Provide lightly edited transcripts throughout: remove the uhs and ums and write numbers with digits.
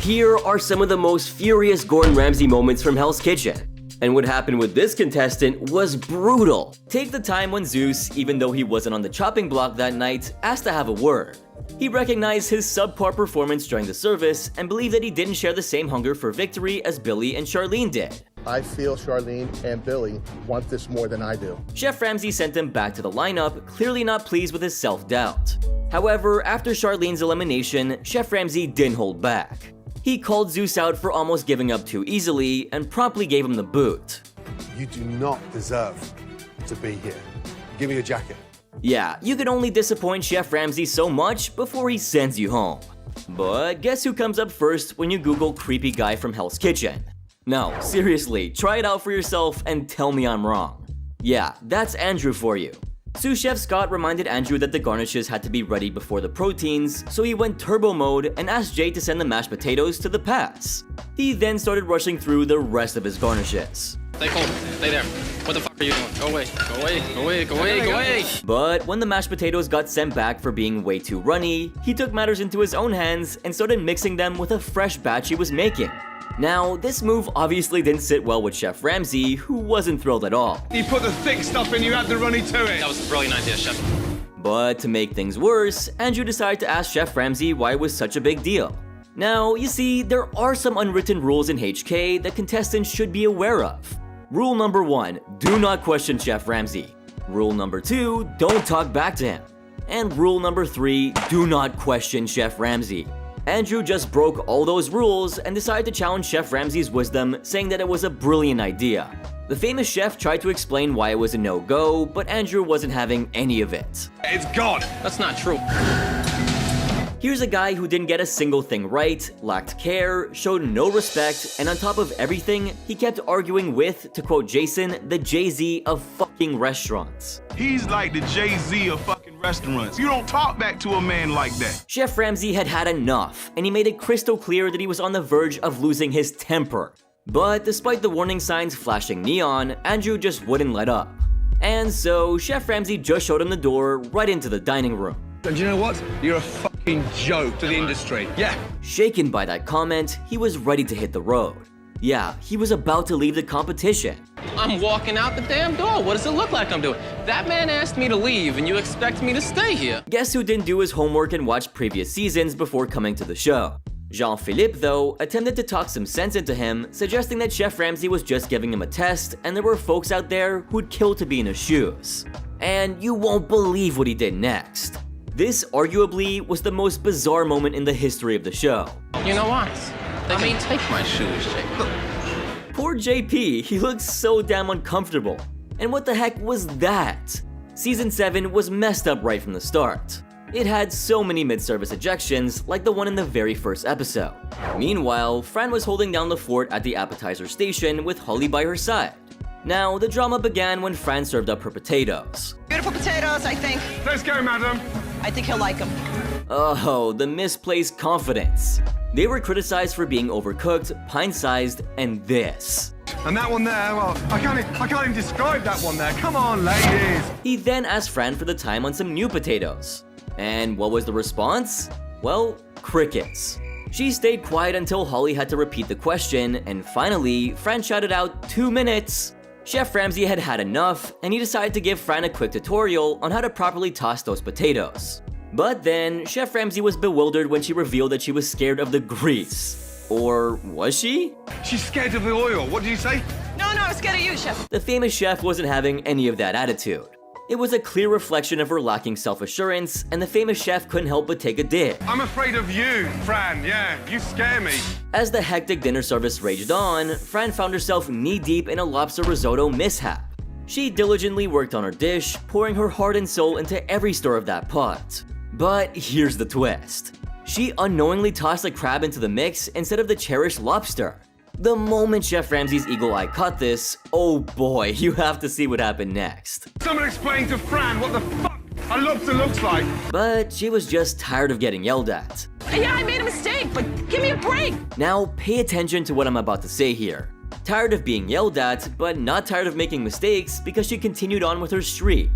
here are some of the most furious Gordon Ramsay moments from Hell's Kitchen. And what happened with this contestant was brutal. Take the time when Zeus, even though he wasn't on the chopping block that night, asked to have a word. He recognized his subpar performance during the service and believed that he didn't share the same hunger for victory as Billy and Charlene did. I feel Charlene and Billy want this more than I do. Chef Ramsay sent him back to the lineup, clearly not pleased with his self-doubt. However, after Charlene's elimination, Chef Ramsay didn't hold back. He called Zeus out for almost giving up too easily and promptly gave him the boot. You do not deserve to be here. Give me your jacket. Yeah, you can only disappoint Chef Ramsay so much before he sends you home. But guess who comes up first when you Google creepy guy from Hell's Kitchen? No, seriously, try it out for yourself and tell me I'm wrong. Yeah, that's Andrew for you. Sous Chef Scott reminded Andrew that the garnishes had to be ready before the proteins, so he went turbo mode and asked Jay to send the mashed potatoes to the pass. He then started rushing through the rest of his garnishes. Stay cold. Stay there. What the fuck are you doing? Go away. Go away. Go away. Go away. Go away. But when the mashed potatoes got sent back for being way too runny, he took matters into his own hands and started mixing them with a fresh batch he was making. Now, this move obviously didn't sit well with Chef Ramsay, who wasn't thrilled at all. You put the thick stuff in, you add the runny to it. That was a brilliant idea, Chef. But to make things worse, Andrew decided to ask Chef Ramsay why it was such a big deal. Now, you see, there are some unwritten rules in HK that contestants should be aware of. Rule number 1, do not question Chef Ramsay. Rule number 2, don't talk back to him. And rule number 3, do not question Chef Ramsay. Andrew just broke all those rules and decided to challenge Chef Ramsay's wisdom, saying that it was a brilliant idea. The famous chef tried to explain why it was a no-go, but Andrew wasn't having any of it. It's gone. That's not true. Here's a guy who didn't get a single thing right, lacked care, showed no respect, and on top of everything, he kept arguing with, to quote Jason, the Jay-Z of fucking restaurants. He's like the Jay-Z of fucking restaurants. You don't talk back to a man like that. Chef Ramsay had had enough, and he made it crystal clear that he was on the verge of losing his temper. But despite the warning signs flashing neon, Andrew just wouldn't let up. And so, Chef Ramsay just showed him the door right into the dining room. And you know what? You're a fucking joke to the industry. Yeah. Shaken by that comment, he was ready to hit the road. Yeah, he was about to leave the competition. I'm walking out the damn door. What does it look like I'm doing? That man asked me to leave, and you expect me to stay here. Guess who didn't do his homework and watch previous seasons before coming to the show? Jean-Philippe, though, attempted to talk some sense into him, suggesting that Chef Ramsay was just giving him a test and there were folks out there who'd kill to be in his shoes. And you won't believe what he did next. This arguably was the most bizarre moment in the history of the show. You know what? I mean, take my shoes, Jake. Look. Poor JP, he looks so damn uncomfortable. And what the heck was that? Season 7 was messed up right from the start. It had so many mid-service ejections, like the one in the very first episode. Meanwhile, Fran was holding down the fort at the appetizer station with Holly by her side. Now, the drama began when Fran served up her potatoes. Beautiful potatoes, I think. Let's go, madam. I think he'll like them. Oh, the misplaced confidence. They were criticized for being overcooked, pint-sized, and this. And that one there, well, I can't even describe that one there. Come on, ladies. He then asked Fran for the time on some new potatoes. And what was the response? Well, crickets. She stayed quiet until Holly had to repeat the question, and finally, Fran shouted out 2 minutes. Chef Ramsay had had enough, and he decided to give Fran a quick tutorial on how to properly toss those potatoes. But then, Chef Ramsay was bewildered when she revealed that she was scared of the grease. Or was she? She's scared of the oil. What did you say? No, I'm scared of you, Chef. The famous chef wasn't having any of that attitude. It was a clear reflection of her lacking self-assurance, and the famous chef couldn't help but take a dig. I'm afraid of you, Fran. Yeah, you scare me. As the hectic dinner service raged on, Fran found herself knee-deep in a lobster risotto mishap. She diligently worked on her dish, pouring her heart and soul into every stir of that pot. But here's the twist. She unknowingly tossed a crab into the mix instead of the cherished lobster. The moment Chef Ramsay's eagle eye caught this, oh boy, you have to see what happened next. Someone explain to Fran what the fuck a lobster looks like. But she was just tired of getting yelled at. Yeah, I made a mistake, but give me a break. Now pay attention to what I'm about to say here. Tired of being yelled at, but not tired of making mistakes because she continued on with her streak.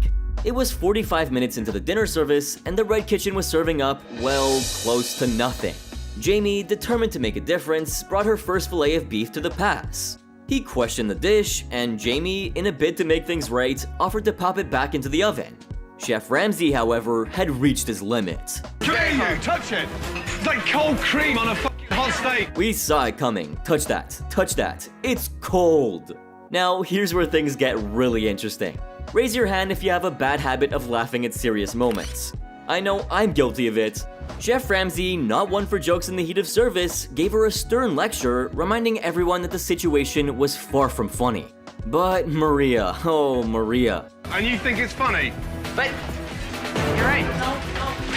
It was 45 minutes into the dinner service and the Red Kitchen was serving up, well, close to nothing. Jamie, determined to make a difference, brought her first fillet of beef to the pass. He questioned the dish, and Jamie, in a bid to make things right, offered to pop it back into the oven. Chef Ramsay, however, had reached his limit. Come here, you! Touch it! It's like cold cream on a fucking hot steak! We saw it coming. Touch that. Touch that. It's cold. Now, here's where things get really interesting. Raise your hand if you have a bad habit of laughing at serious moments. I know I'm guilty of it. Chef Ramsay, not one for jokes in the heat of service, gave her a stern lecture, reminding everyone that the situation was far from funny. But Maria, oh Maria. And you think it's funny? But you're right.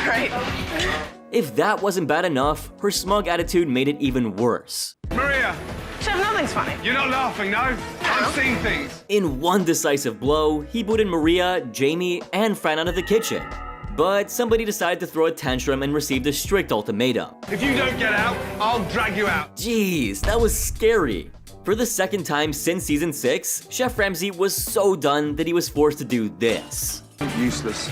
Right. If that wasn't bad enough, her smug attitude made it even worse. Maria, Chef, nothing's funny. you're not laughing, no? I'm seeing things. In one decisive blow, he booted Maria, Jamie, and Fran out of the kitchen. But somebody decided to throw a tantrum and received a strict ultimatum. If you don't get out, I'll drag you out. Jeez, that was scary. For the second time since season 6, Chef Ramsay was so done that he was forced to do this. Useless.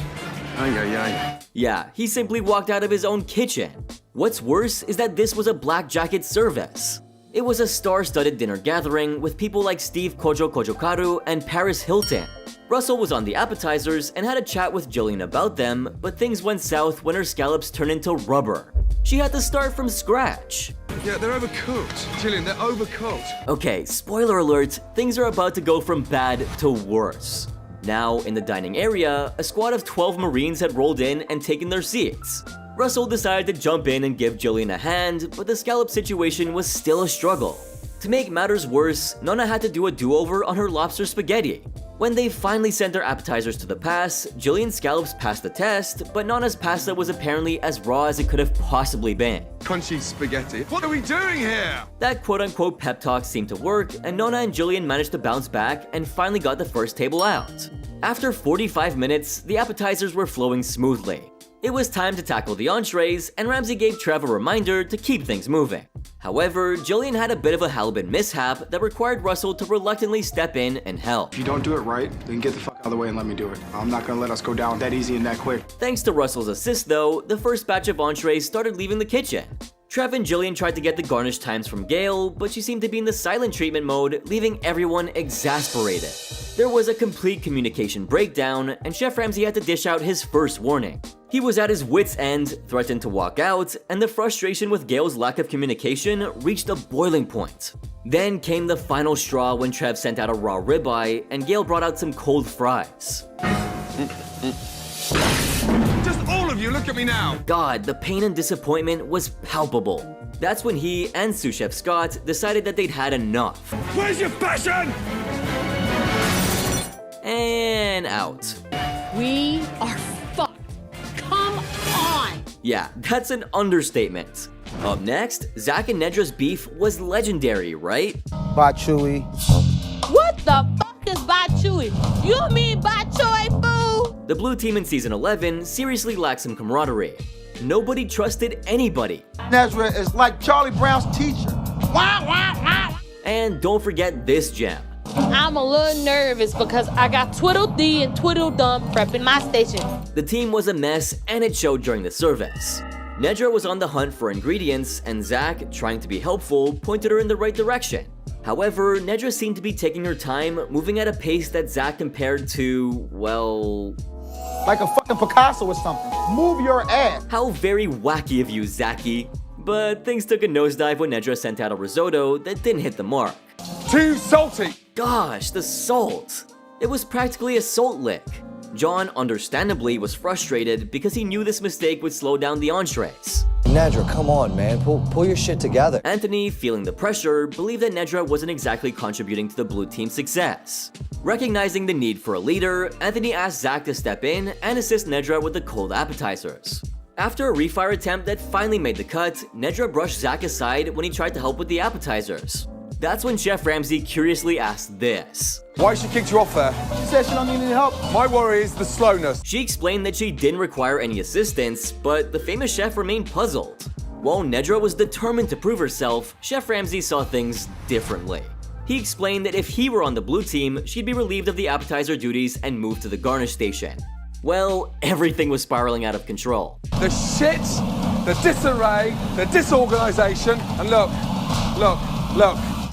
Ay, ay, ay. Yeah, he simply walked out of his own kitchen. What's worse is that this was a black jacket service. It was a star-studded dinner gathering with people like Steve Kojo Kojokaru and Paris Hilton. Russell was on the appetizers and had a chat with Jillian about them, but things went south when her scallops turned into rubber. She had to start from scratch. Yeah, they're overcooked. Jillian, they're overcooked. Okay, spoiler alert, things are about to go from bad to worse. Now, in the dining area, a squad of 12 Marines had rolled in and taken their seats. Russell decided to jump in and give Jillian a hand, but the scallop situation was still a struggle. To make matters worse, Nonna had to do a do-over on her lobster spaghetti. When they finally sent their appetizers to the pass, Jillian's scallops passed the test, but Nonna's pasta was apparently as raw as it could have possibly been. Crunchy spaghetti. What are we doing here? That quote-unquote pep talk seemed to work, and Nonna and Jillian managed to bounce back and finally got the first table out. After 45 minutes, the appetizers were flowing smoothly. It was time to tackle the entrees, and Ramsay gave Trev a reminder to keep things moving. However, Jillian had a bit of a halibut mishap that required Russell to reluctantly step in and help. If you don't do it right, then get the fuck out of the way and let me do it. I'm not gonna let us go down that easy and that quick. Thanks to Russell's assist though, the first batch of entrees started leaving the kitchen. Trev and Jillian tried to get the garnish times from Gail, but she seemed to be in the silent treatment mode, leaving everyone exasperated. There was a complete communication breakdown, and Chef Ramsay had to dish out his first warning. He was at his wit's end, threatened to walk out, and the frustration with Gail's lack of communication reached a boiling point. Then came the final straw when Trev sent out a raw ribeye, and Gail brought out some cold fries. Just all of you, look at me now. God, the pain and disappointment was palpable. That's when he and sous chef Scott decided that they'd had enough. Where's your passion? And out. We are fucked. Come on! Yeah, that's an understatement. Up next, Zach and Nedra's beef was legendary, right? Bye, Chewy. What the fuck is Bachui? You mean Bachoy, fool? The blue team in season 11 seriously lacked some camaraderie. Nobody trusted anybody. Nedra is like Charlie Brown's teacher. Wah, wah, wah. And don't forget this gem. I'm a little nervous because I got Twiddledee and Tweedledum prepping my station. The team was a mess, and it showed during the service. Nedra was on the hunt for ingredients, and Zach, trying to be helpful, pointed her in the right direction. However, Nedra seemed to be taking her time, moving at a pace that Zach compared to, well... like a fucking Picasso or something. Move your ass. How very wacky of you, Zachy. But things took a nosedive when Nedra sent out a risotto that didn't hit the mark. Too salty. Gosh, the salt! It was practically a salt lick. John, understandably, was frustrated because he knew this mistake would slow down the entrees. Nedra, come on, man. Pull your shit together. Anthony, feeling the pressure, believed that Nedra wasn't exactly contributing to the blue team's success. Recognizing the need for a leader, Anthony asked Zach to step in and assist Nedra with the cold appetizers. After a refire attempt that finally made the cut, Nedra brushed Zach aside when he tried to help with the appetizers. That's when Chef Ramsay curiously asked this. Why she kicked you off there? She said she don't need any help. My worry is the slowness. She explained that she didn't require any assistance, but the famous chef remained puzzled. While Nedra was determined to prove herself, Chef Ramsay saw things differently. He explained that if he were on the blue team, she'd be relieved of the appetizer duties and moved to the garnish station. Well, everything was spiraling out of control. The shit the disarray, the disorganization, and look.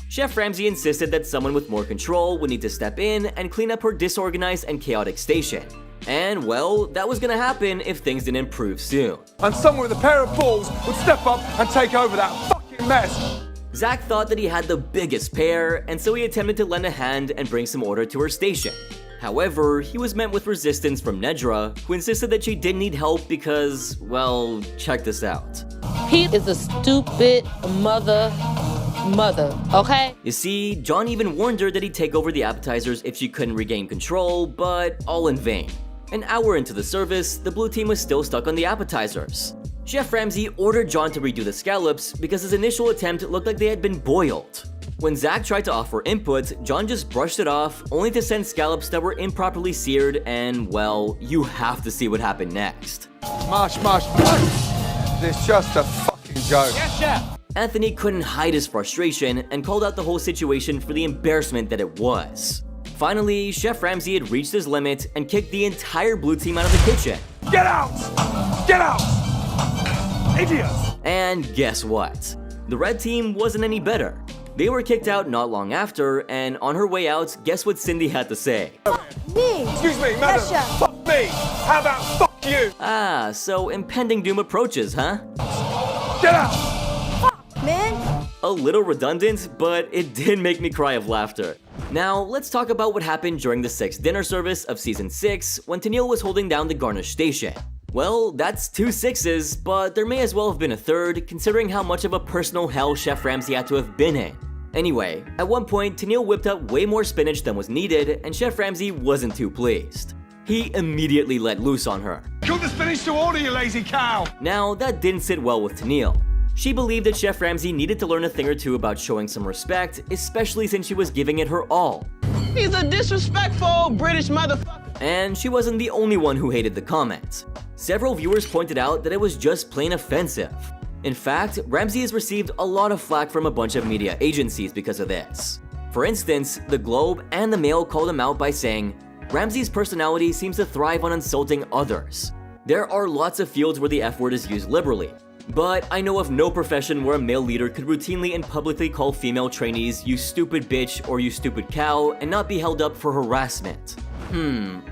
Chef Ramsay insisted that someone with more control would need to step in and clean up her disorganized and chaotic station. And well, that was gonna happen if things didn't improve soon. And someone with a pair of balls would step up and take over that fucking mess. Zach thought that he had the biggest pair, and so he attempted to lend a hand and bring some order to her station. However, he was met with resistance from Nedra, who insisted that she didn't need help because, well, check this out. He is a stupid mother, okay? You see, John even warned her that he'd take over the appetizers if she couldn't regain control, but all in vain. An hour into the service, the blue team was still stuck on the appetizers. Chef Ramsay ordered John to redo the scallops because his initial attempt looked like they had been boiled. When Zach tried to offer input, John just brushed it off, only to send scallops that were improperly seared, and well, you have to see what happened next. Mush. It's just a fucking joke. Yes, chef. Anthony couldn't hide his frustration and called out the whole situation for the embarrassment that it was. Finally, Chef Ramsay had reached his limit and kicked the entire blue team out of the kitchen. Get out! Get out! Idiots! And guess what? The red team wasn't any better. They were kicked out not long after, and on her way out, guess what Cindy had to say? Me! Excuse me, madam! Yes, chef. Fuck me! How about fuck you? Ah, so impending doom approaches, huh? Get out! Man. A little redundant, but it did make me cry of laughter. Now, let's talk about what happened during the 6th dinner service of Season 6 when Tennille was holding down the garnish station. Well, that's 2 6s, but there may as well have been a 3rd, considering how much of a personal hell Chef Ramsay had to have been in. Anyway, at one point, Tennille whipped up way more spinach than was needed, and Chef Ramsay wasn't too pleased. He immediately let loose on her. Cook the spinach to order, you lazy cow! Now, that didn't sit well with Tennille. She believed that Chef Ramsay needed to learn a thing or two about showing some respect, especially since she was giving it her all. He's a disrespectful British motherfucker. And she wasn't the only one who hated the comment. Several viewers pointed out that it was just plain offensive. In fact, Ramsay has received a lot of flack from a bunch of media agencies because of this. For instance, The Globe and The Mail called him out by saying, Ramsay's personality seems to thrive on insulting others. There are lots of fields where the F word is used liberally, but I know of no profession where a male leader could routinely and publicly call female trainees you stupid bitch or you stupid cow and not be held up for harassment.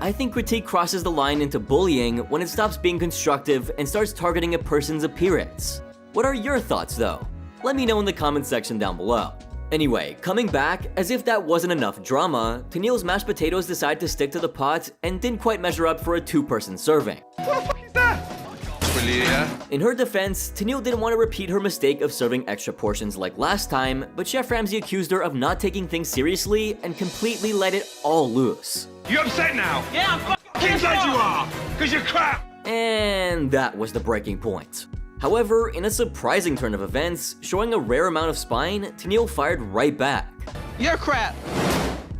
I think critique crosses the line into bullying when it stops being constructive and starts targeting a person's appearance. What are your thoughts though? Let me know in the comment section down below. Anyway, coming back, as if that wasn't enough drama, Tennille's mashed potatoes decided to stick to the pot and didn't quite measure up for a 2-person serving. What the fuck is that? In her defense, Tennille didn't want to repeat her mistake of serving extra portions like last time, but Chef Ramsay accused her of not taking things seriously and completely let it all loose. You upset now? Yeah, I'm fucking Seems like you are, because you're crap! And that was the breaking point. However, in a surprising turn of events, showing a rare amount of spine, Tennille fired right back. You're crap.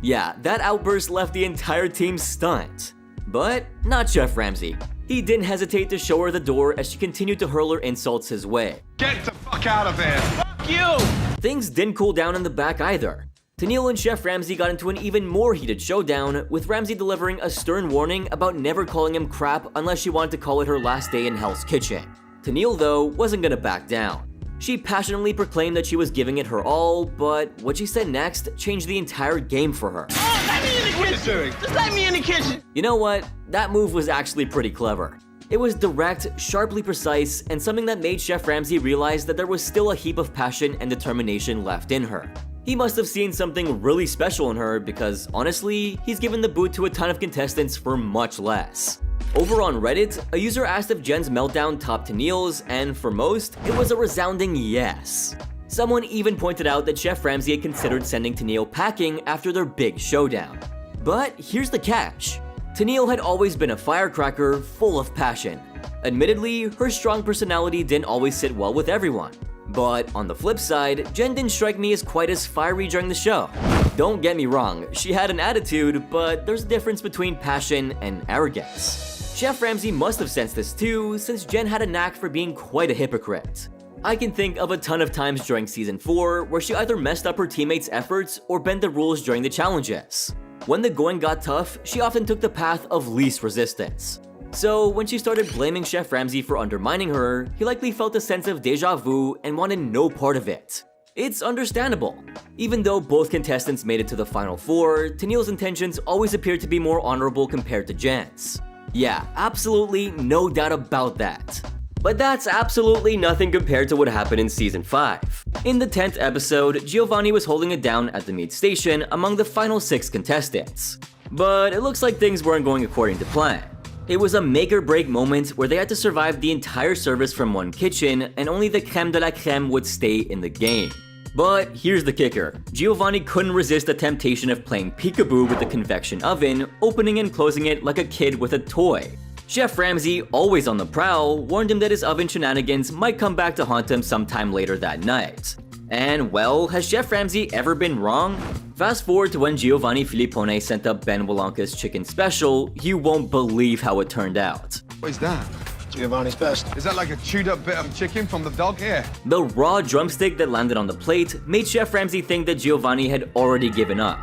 Yeah, that outburst left the entire team stunned. But not Chef Ramsay. He didn't hesitate to show her the door as she continued to hurl her insults his way. Get the fuck out of here! Fuck you. Things didn't cool down in the back either. Tennille and Chef Ramsay got into an even more heated showdown, with Ramsay delivering a stern warning about never calling him crap unless she wanted to call it her last day in Hell's Kitchen. Tennille, though, wasn't gonna back down. She passionately proclaimed that she was giving it her all, but what she said next changed the entire game for her. Oh, let me in the kitchen. doing? Just let me in the kitchen. You know what? That move was actually pretty clever. It was direct, sharply precise, and something that made Chef Ramsay realize that there was still a heap of passion and determination left in her. He must have seen something really special in her because, honestly, he's given the boot to a ton of contestants for much less. Over on Reddit, a user asked if Jen's meltdown topped Tennille's, and for most, it was a resounding yes. Someone even pointed out that Chef Ramsay had considered sending Tennille packing after their big showdown. But here's the catch. Tennille had always been a firecracker full of passion. Admittedly, her strong personality didn't always sit well with everyone. But on the flip side, Jen didn't strike me as quite as fiery during the show. Don't get me wrong, she had an attitude, but there's a difference between passion and arrogance. Chef Ramsay must have sensed this too, since Jen had a knack for being quite a hypocrite. I can think of a ton of times during Season 4 where she either messed up her teammates' efforts or bent the rules during the challenges. When the going got tough, she often took the path of least resistance. So when she started blaming Chef Ramsay for undermining her, he likely felt a sense of deja vu and wanted no part of it. It's understandable. Even though both contestants made it to the final four, Tennille's intentions always appeared to be more honorable compared to Jen's. Yeah, absolutely no doubt about that. But that's absolutely nothing compared to what happened in Season 5. In the 10th episode, Giovanni was holding it down at the meat station among the final 6 contestants. But it looks like things weren't going according to plan. It was a make-or-break moment where they had to survive the entire service from one kitchen and only the creme de la creme would stay in the game. But here's the kicker. Giovanni couldn't resist the temptation of playing peekaboo with the convection oven, opening and closing it like a kid with a toy. Chef Ramsay, always on the prowl, warned him that his oven shenanigans might come back to haunt him sometime later that night. And well, has Chef Ramsay ever been wrong? Fast forward to when Giovanni Filippone sent up Ben Walanka's chicken special, you won't believe how it turned out. What is that? Giovanni's best. Is that like a chewed up bit of chicken from the dog here? The raw drumstick that landed on the plate made Chef Ramsay think that Giovanni had already given up.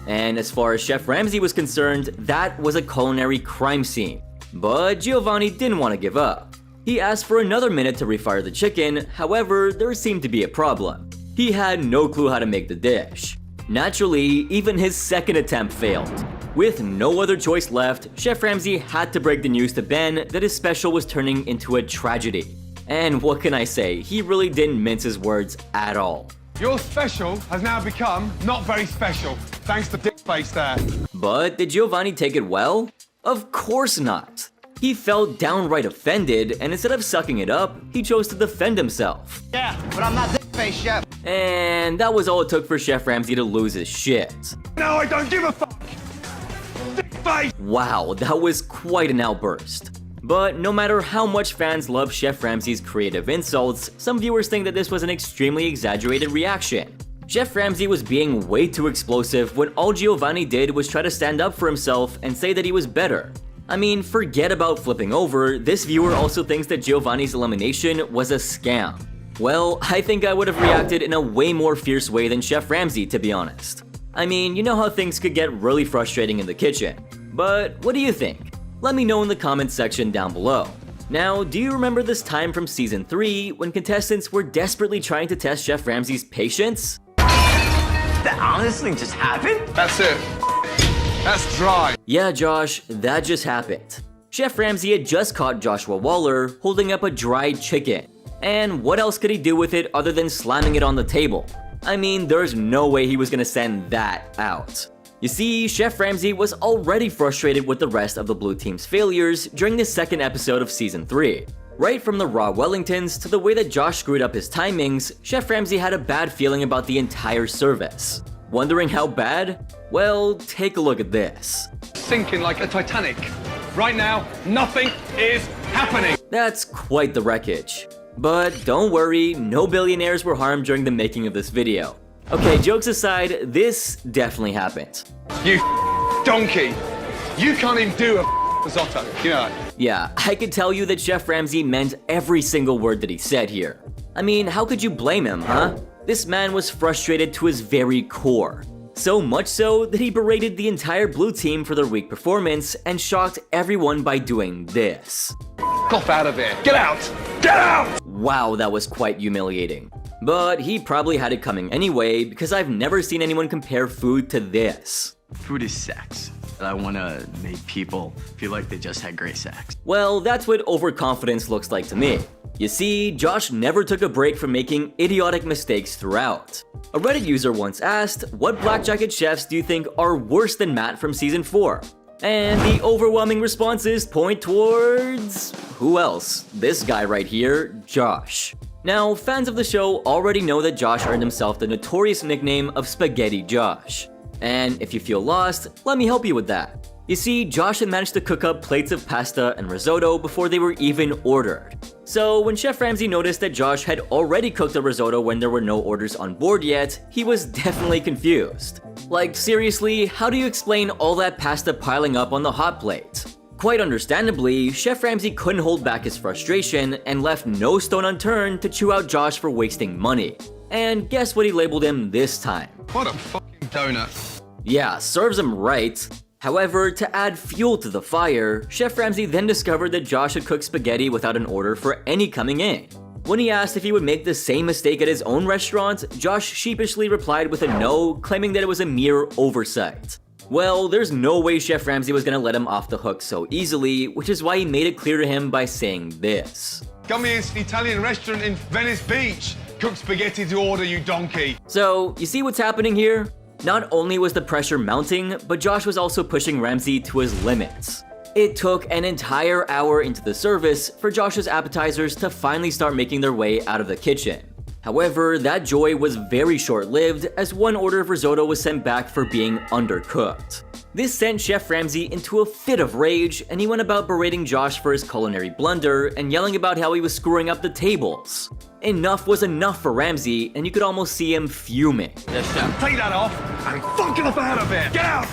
And as far as Chef Ramsay was concerned, that was a culinary crime scene. But Giovanni didn't want to give up. He asked for another minute to refire the chicken, however, there seemed to be a problem. He had no clue how to make the dish. Naturally, even his second attempt failed. With no other choice left, Chef Ramsay had to break the news to Ben that his special was turning into a tragedy. And what can I say, he really didn't mince his words at all. Your special has now become not very special, thanks to Dick Face there. But did Giovanni take it well? Of course not. He felt downright offended, and instead of sucking it up, he chose to defend himself. Yeah, but I'm not Dick Face, Chef. And that was all it took for Chef Ramsay to lose his shit. No, I don't give a fuck! Dick Face! Wow, that was quite an outburst. But no matter how much fans love Chef Ramsay's creative insults, some viewers think that this was an extremely exaggerated reaction. Chef Ramsay was being way too explosive when all Giovanni did was try to stand up for himself and say that he was better. I mean, forget about flipping over, this viewer also thinks that Giovanni's elimination was a scam. Well, I think I would have reacted in a way more fierce way than Chef Ramsay, to be honest. I mean, you know how things could get really frustrating in the kitchen. But what do you think? Let me know in the comments section down below. Now, do you remember this time from Season 3 when contestants were desperately trying to test Chef Ramsay's patience? That honestly just happened? That's it. That's dry. Yeah, Josh, that just happened. Chef Ramsay had just caught Joshua Waller holding up a dried chicken. And what else could he do with it other than slamming it on the table? I mean, there's no way he was gonna send that out. You see, Chef Ramsay was already frustrated with the rest of the blue team's failures during the second episode of Season 3. Right from the raw Wellingtons to the way that Josh screwed up his timings, Chef Ramsay had a bad feeling about the entire service. Wondering how bad? Well, take a look at this. Sinking like a Titanic. Right now, nothing is happening. That's quite the wreckage. But don't worry, no billionaires were harmed during the making of this video. Okay, jokes aside, this definitely happened. You donkey. You can't even do a risotto, you know that? Yeah, I could tell you that Chef Ramsay meant every single word that he said here. I mean, how could you blame him, huh? This man was frustrated to his very core. So much so that he berated the entire blue team for their weak performance and shocked everyone by doing this. Cough out of here. Get out! Get out! Wow, that was quite humiliating. But he probably had it coming anyway, because I've never seen anyone compare food to this. Food is sex. I want to make people feel like they just had great sex. Well, that's what overconfidence looks like to me. You see, Josh never took a break from making idiotic mistakes throughout. A Reddit user once asked, what Black Jacket chefs do you think are worse than Matt from Season 4? And the overwhelming responses point towards... who else? This guy right here, Josh. Now, fans of the show already know that Josh earned himself the notorious nickname of Spaghetti Josh. And if you feel lost, let me help you with that. You see, Josh had managed to cook up plates of pasta and risotto before they were even ordered. So when Chef Ramsay noticed that Josh had already cooked a risotto when there were no orders on board yet, he was definitely confused. Like, seriously, how do you explain all that pasta piling up on the hot plate? Quite understandably, Chef Ramsay couldn't hold back his frustration and left no stone unturned to chew out Josh for wasting money. And guess what he labeled him this time? What a fucking donut. Yeah, serves him right. However, to add fuel to the fire, Chef Ramsay then discovered that Josh had cooked spaghetti without an order for any coming in. When he asked if he would make the same mistake at his own restaurant, Josh sheepishly replied with a no, claiming that it was a mere oversight. Well, there's no way Chef Ramsay was gonna let him off the hook so easily, which is why he made it clear to him by saying this. Come here, it's an Italian restaurant in Venice Beach. Cook spaghetti to order, you donkey. So, you see what's happening here? Not only was the pressure mounting, but Josh was also pushing Ramsay to his limits. It took an entire hour into the service for Josh's appetizers to finally start making their way out of the kitchen. However, that joy was very short-lived as one order of risotto was sent back for being undercooked. This sent Chef Ramsay into a fit of rage, and he went about berating Josh for his culinary blunder and yelling about how he was screwing up the tables. Enough was enough for Ramsay, and you could almost see him fuming. Yes, chef. Take that off and fuck off out of here. Get out!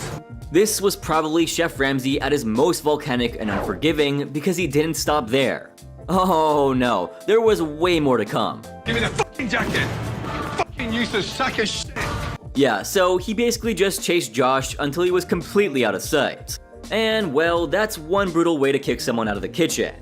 This was probably Chef Ramsay at his most volcanic and unforgiving because he didn't stop there. Oh no, there was way more to come. Give me the fucking jacket! Fucking useless sack of shit! Yeah, so he basically just chased Josh until he was completely out of sight. And well, that's one brutal way to kick someone out of the kitchen.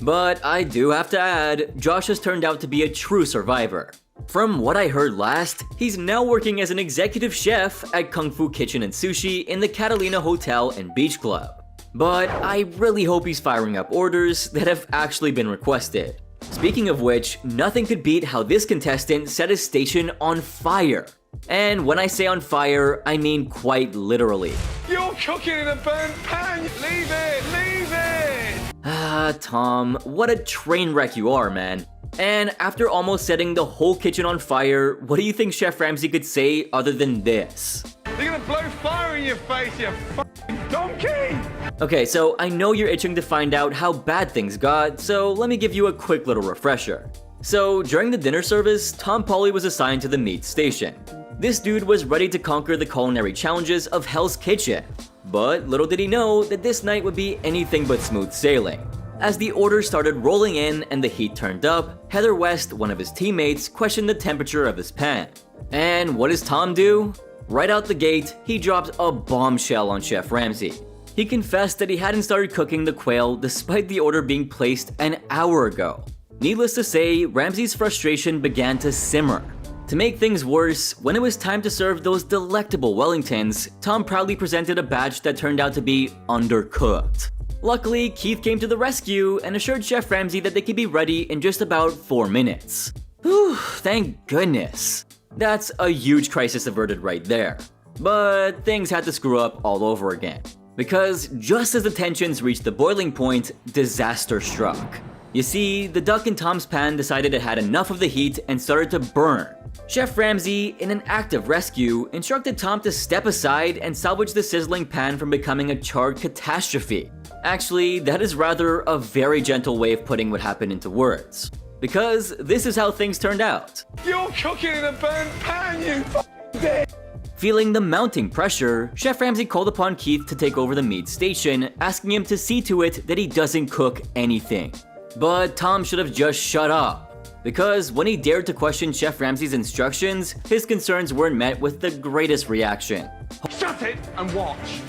But I do have to add, Josh has turned out to be a true survivor. From what I heard last, he's now working as an executive chef at Kung Fu Kitchen and Sushi in the Catalina Hotel and Beach Club. But I really hope he's firing up orders that have actually been requested. Speaking of which, nothing could beat how this contestant set his station on fire. And when I say on fire, I mean quite literally. You're cooking in a burnt pan! Leave it! Leave it! Ah, Tom, what a train wreck you are, man. And after almost setting the whole kitchen on fire, what do you think Chef Ramsay could say other than this? You're gonna blow fire in your face, you fucking donkey! Okay, so I know you're itching to find out how bad things got, so let me give you a quick little refresher. So, during the dinner service, Tom Pauly was assigned to the meat station. This dude was ready to conquer the culinary challenges of Hell's Kitchen. But little did he know that this night would be anything but smooth sailing. As the orders started rolling in and the heat turned up, Heather West, one of his teammates, questioned the temperature of his pan. And what does Tom do? Right out the gate, he drops a bombshell on Chef Ramsay. He confessed that he hadn't started cooking the quail despite the order being placed an hour ago. Needless to say, Ramsay's frustration began to simmer. To make things worse, when it was time to serve those delectable Wellingtons, Tom proudly presented a batch that turned out to be undercooked. Luckily, Keith came to the rescue and assured Chef Ramsay that they could be ready in just about 4 minutes. Whew, thank goodness. That's a huge crisis averted right there. But things had to screw up all over again. Because just as the tensions reached the boiling point, disaster struck. You see, the duck in Tom's pan decided it had enough of the heat and started to burn. Chef Ramsay, in an act of rescue, instructed Tom to step aside and salvage the sizzling pan from becoming a charred catastrophe. Actually, that is rather a very gentle way of putting what happened into words. Because this is how things turned out. You're cooking in a burnt pan, you fucking bitch! Feeling the mounting pressure, Chef Ramsay called upon Keith to take over the meat station, asking him to see to it that he doesn't cook anything. But Tom should have just shut up. Because when he dared to question Chef Ramsay's instructions, his concerns weren't met with the greatest reaction. Shut it and watch!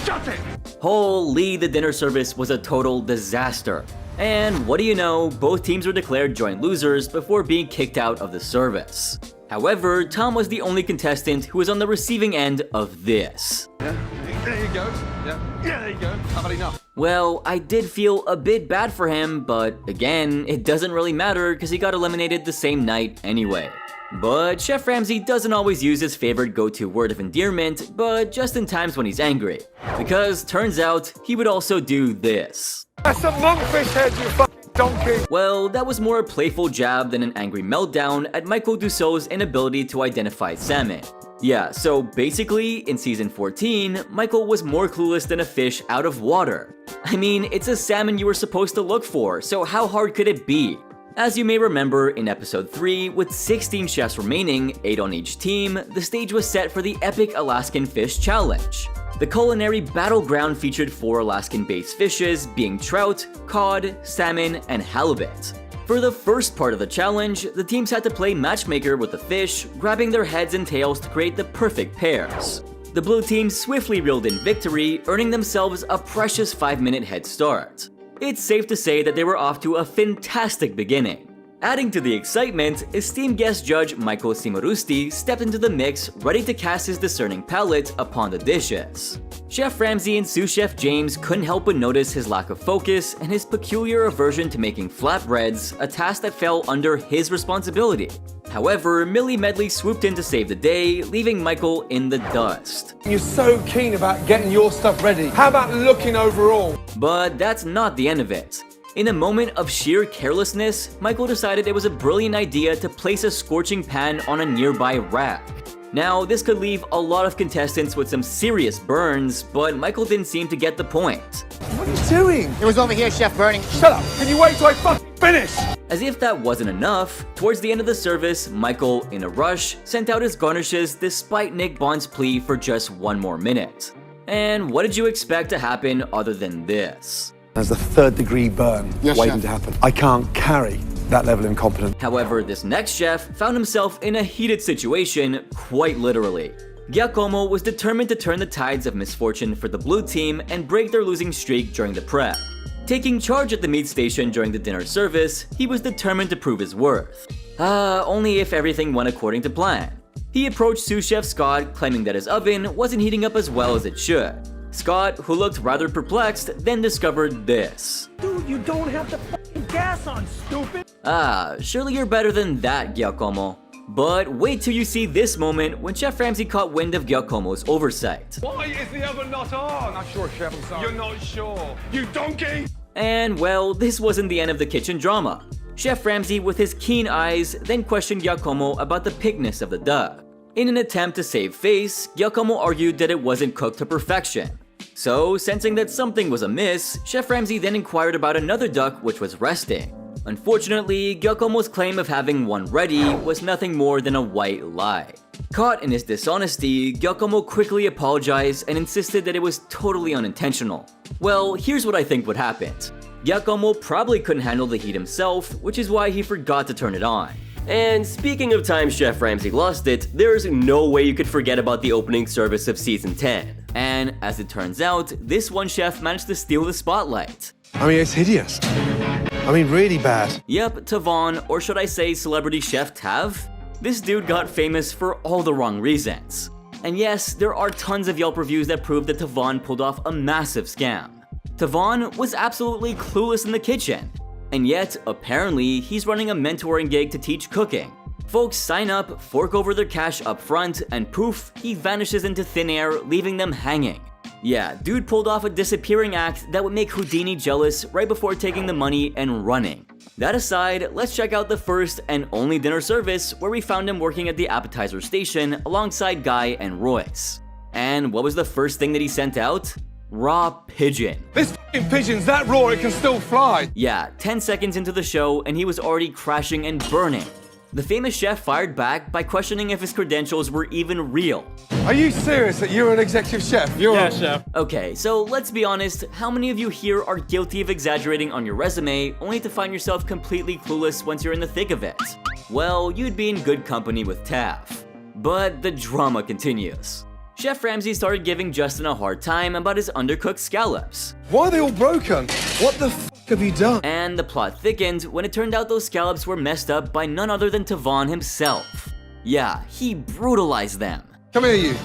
Shut it! Holy, the dinner service was a total disaster. And what do you know, both teams were declared joint losers before being kicked out of the service. However, Tom was the only contestant who was on the receiving end of this. Yeah, there you go. Yeah, there you go. I've had enough. Well, I did feel a bit bad for him, but again, it doesn't really matter because he got eliminated the same night anyway. But Chef Ramsay doesn't always use his favorite go-to word of endearment, but just in times when he's angry. Because turns out, he would also do this. That's a monkfish head, you fucking donkey! Well, that was more a playful jab than an angry meltdown at Michael Dussault's inability to identify salmon. Yeah, so basically, in season 14, Michael was more clueless than a fish out of water. I mean, it's a salmon you were supposed to look for, so how hard could it be? As you may remember, in episode 3, with 16 chefs remaining, 8 on each team, the stage was set for the epic Alaskan Fish Challenge. The culinary battleground featured 4 Alaskan-based fishes, being trout, cod, salmon, and halibut. For the first part of the challenge, the teams had to play matchmaker with the fish, grabbing their heads and tails to create the perfect pairs. The blue team swiftly reeled in victory, earning themselves a precious 5-minute head start. It's safe to say that they were off to a fantastic beginning. Adding to the excitement, esteemed guest judge Michael Simarusti stepped into the mix, ready to cast his discerning palate upon the dishes. Chef Ramsay and sous chef James couldn't help but notice his lack of focus and his peculiar aversion to making flatbreads, a task that fell under his responsibility. However, Millie Medley swooped in to save the day, leaving Michael in the dust. You're so keen about getting your stuff ready. How about looking overall? But that's not the end of it. In a moment of sheer carelessness, Michael decided it was a brilliant idea to place a scorching pan on a nearby rack. Now, this could leave a lot of contestants with some serious burns, but Michael didn't seem to get the point. What are you doing? It was over here, Chef Burning. Shut up! Can you wait till I fucking finish? As if that wasn't enough, towards the end of the service, Michael, in a rush, sent out his garnishes despite Nick Bond's plea for just 1 more minute. And what did you expect to happen other than this? There's a 3rd-degree burn waiting to happen. I can't carry that level of incompetence. However, this next chef found himself in a heated situation, quite literally. Giacomo was determined to turn the tides of misfortune for the blue team and break their losing streak during the prep. Taking charge at the meat station during the dinner service, he was determined to prove his worth. Only if everything went according to plan. He approached sous chef Scott, claiming that his oven wasn't heating up as well as it should. Scott, who looked rather perplexed, then discovered this. Dude, you don't have the fucking gas on, stupid! Surely you're better than that, Giacomo. But wait till you see this moment when Chef Ramsay caught wind of Giacomo's oversight. Why is the oven not on? Not sure, Chef, I'm sorry. You're not sure, you donkey! And well, this wasn't the end of the kitchen drama. Chef Ramsay, with his keen eyes, then questioned Giacomo about the pigness of the duck. In an attempt to save face, Giacomo argued that it wasn't cooked to perfection. So, sensing that something was amiss, Chef Ramsay then inquired about another duck which was resting. Unfortunately, Giacomo's claim of having one ready was nothing more than a white lie. Caught in his dishonesty, Giacomo quickly apologized and insisted that it was totally unintentional. Well, here's what I think would happen. Giacomo probably couldn't handle the heat himself, which is why he forgot to turn it on. And speaking of times Chef Ramsay lost it, there's no way you could forget about the opening service of season 10. And as it turns out, this one chef managed to steal the spotlight. I mean, it's hideous. I mean, really bad. Yep, Tavon, or should I say celebrity chef Tav? This dude got famous for all the wrong reasons. And yes, there are tons of Yelp reviews that prove that Tavon pulled off a massive scam. Tavon was absolutely clueless in the kitchen. And yet, apparently, he's running a mentoring gig to teach cooking. Folks sign up, fork over their cash up front, and poof, he vanishes into thin air, leaving them hanging. Yeah, dude pulled off a disappearing act that would make Houdini jealous right before taking the money and running. That aside, let's check out the first and only dinner service where we found him working at the appetizer station alongside Guy and Royce. And what was the first thing that he sent out? Raw pigeon. This f***ing pigeon's that raw it can still fly! Yeah, 10 seconds into the show and he was already crashing and burning. The famous chef fired back by questioning if his credentials were even real. Are you serious that you're an executive chef? Yeah, chef. Okay, so let's be honest, how many of you here are guilty of exaggerating on your resume only to find yourself completely clueless once you're in the thick of it? Well, you'd be in good company with Taff. But the drama continues. Chef Ramsay started giving Justin a hard time about his undercooked scallops. Why are they all broken? What the f*** have you done? And the plot thickened when it turned out those scallops were messed up by none other than Tavon himself. Yeah, he brutalized them. Come here, you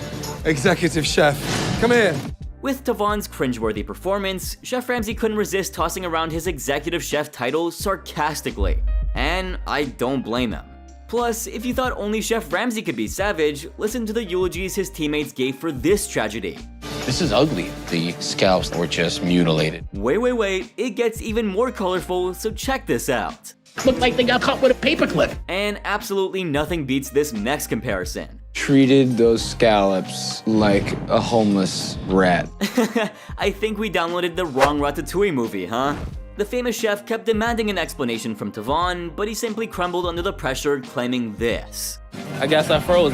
executive chef. Come here. With Tavon's cringeworthy performance, Chef Ramsay couldn't resist tossing around his executive chef title sarcastically. And I don't blame him. Plus, if you thought only Chef Ramsay could be savage, listen to the eulogies his teammates gave for this tragedy. This is ugly. The scalps were just mutilated. Wait, it gets even more colorful, so check this out. Looked like they got caught with a paperclip. And absolutely nothing beats this next comparison. Treated those scallops like a homeless rat. I think we downloaded the wrong Ratatouille movie, huh? The famous chef kept demanding an explanation from Tavon, but he simply crumbled under the pressure, claiming this. I guess I froze,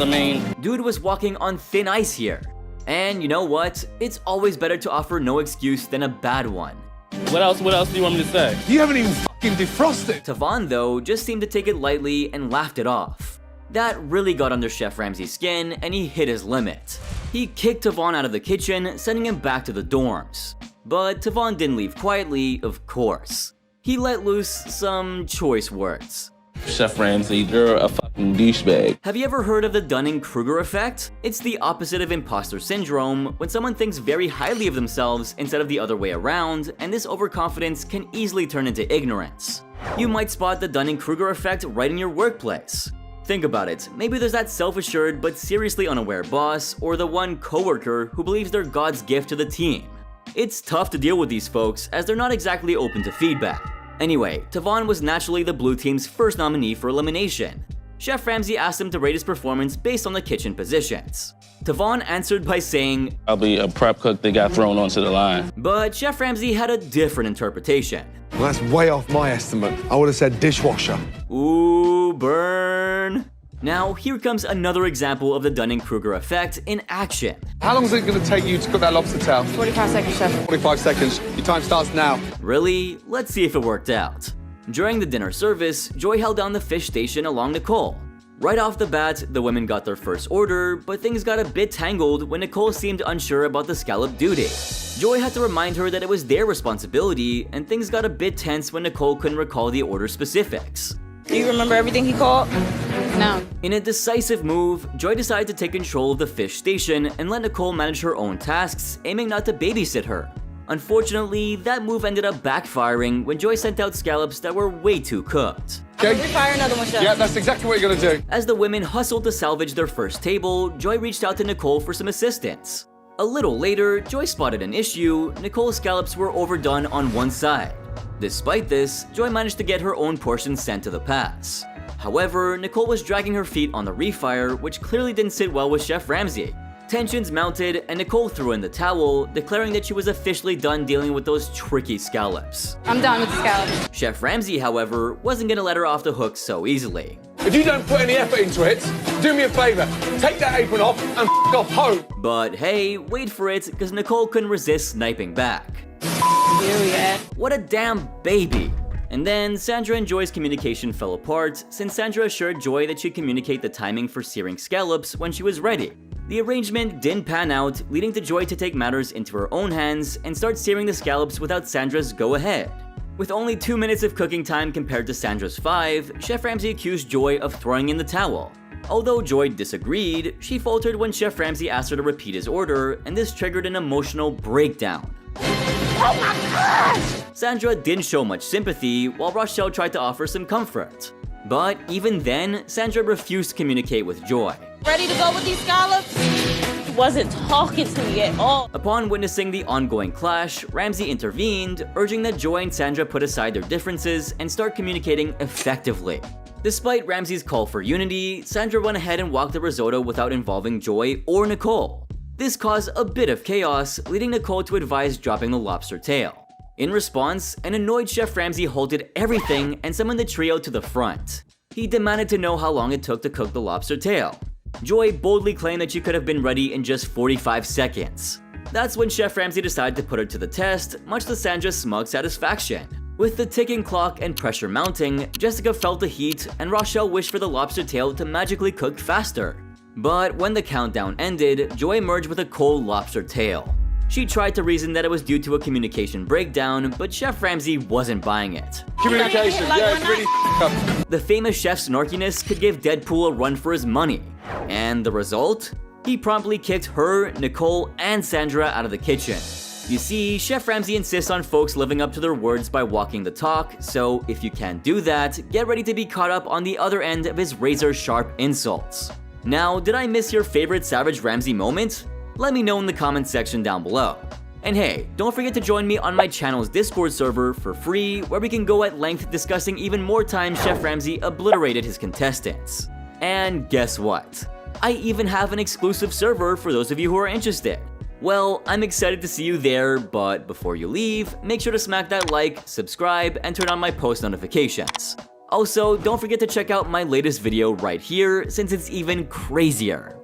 Dude was walking on thin ice here. And you know what? It's always better to offer no excuse than a bad one. What else do you want me to say? You haven't even fucking defrosted. Tavon, though, just seemed to take it lightly and laughed it off. That really got under Chef Ramsay's skin, and he hit his limit. He kicked Tavon out of the kitchen, sending him back to the dorms. But Tavon didn't leave quietly, of course. He let loose some choice words. Chef Ramsay, you're a fucking douchebag. Have you ever heard of the Dunning-Kruger effect? It's the opposite of imposter syndrome, when someone thinks very highly of themselves instead of the other way around, and this overconfidence can easily turn into ignorance. You might spot the Dunning-Kruger effect right in your workplace. Think about it, maybe there's that self-assured but seriously unaware boss, or the one coworker who believes they're God's gift to the team. It's tough to deal with these folks, as they're not exactly open to feedback. Anyway, Tavon was naturally the blue team's first nominee for elimination. Chef Ramsay asked him to rate his performance based on the kitchen positions. Tavon answered by saying, Probably a prep cook that got thrown onto the line. But Chef Ramsay had a different interpretation. Well, that's way off my estimate. I would have said dishwasher. Ooh, burn. Now, here comes another example of the Dunning-Kruger effect in action. How long is it going to take you to cook that lobster tail? 45 seconds, Chef. 45 seconds. Your time starts now. Really? Let's see if it worked out. During the dinner service, Joy held down the fish station along Nicole. Right off the bat, the women got their first order, but things got a bit tangled when Nicole seemed unsure about the scallop duty. Joy had to remind her that it was their responsibility, and things got a bit tense when Nicole couldn't recall the order specifics. Do you remember everything he called? No. In a decisive move, Joy decided to take control of the fish station and let Nicole manage her own tasks, aiming not to babysit her. Unfortunately, that move ended up backfiring when Joy sent out scallops that were way too cooked. Okay. Refire another one, Chef. Yeah, that's exactly what you're going to do. As the women hustled to salvage their first table, Joy reached out to Nicole for some assistance. A little later, Joy spotted an issue. Nicole's scallops were overdone on one side. Despite this, Joy managed to get her own portion sent to the pass. However, Nicole was dragging her feet on the refire, which clearly didn't sit well with Chef Ramsay. Tensions mounted, and Nicole threw in the towel, declaring that she was officially done dealing with those tricky scallops. I'm done with the scallops. Chef Ramsay, however, wasn't gonna let her off the hook so easily. If you don't put any effort into it, do me a favor. Take that apron off and off home. But hey, wait for it, because Nicole couldn't resist sniping back. What a damn baby! And then Sandra and Joy's communication fell apart since Sandra assured Joy that she'd communicate the timing for searing scallops when she was ready. The arrangement didn't pan out, leading to Joy to take matters into her own hands and start searing the scallops without Sandra's go-ahead. With only 2 minutes of cooking time compared to Sandra's 5, Chef Ramsay accused Joy of throwing in the towel. Although Joy disagreed, she faltered when Chef Ramsay asked her to repeat his order, and this triggered an emotional breakdown. Oh my gosh! Sandra didn't show much sympathy, while Rochelle tried to offer some comfort. But even then, Sandra refused to communicate with Joy. Ready to go with these scallops? He wasn't talking to me at all. Upon witnessing the ongoing clash, Ramsay intervened, urging that Joy and Sandra put aside their differences and start communicating effectively. Despite Ramsay's call for unity, Sandra went ahead and walked the risotto without involving Joy or Nicole. This caused a bit of chaos, leading Nicole to advise dropping the lobster tail. In response, an annoyed Chef Ramsay halted everything and summoned the trio to the front. He demanded to know how long it took to cook the lobster tail. Joy boldly claimed that she could have been ready in just 45 seconds. That's when Chef Ramsay decided to put her to the test, much to Sandra's smug satisfaction. With the ticking clock and pressure mounting, Jessica felt the heat and Rochelle wished for the lobster tail to magically cook faster. But when the countdown ended, Joy emerged with a cold lobster tail. She tried to reason that it was due to a communication breakdown, but Chef Ramsay wasn't buying it. Communication, yeah, it's really up. The famous chef's snarkiness could give Deadpool a run for his money. And the result? He promptly kicked her, Nicole, and Sandra out of the kitchen. You see, Chef Ramsay insists on folks living up to their words by walking the talk, so if you can't do that, get ready to be caught up on the other end of his razor-sharp insults. Now, did I miss your favorite Savage Ramsay moment? Let me know in the comments section down below. And hey, don't forget to join me on my channel's Discord server for free, where we can go at length discussing even more times Chef Ramsay obliterated his contestants. And guess what? I even have an exclusive server for those of you who are interested. Well, I'm excited to see you there, but before you leave, make sure to smack that like, subscribe, and turn on my post notifications. Also, don't forget to check out my latest video right here, since it's even crazier.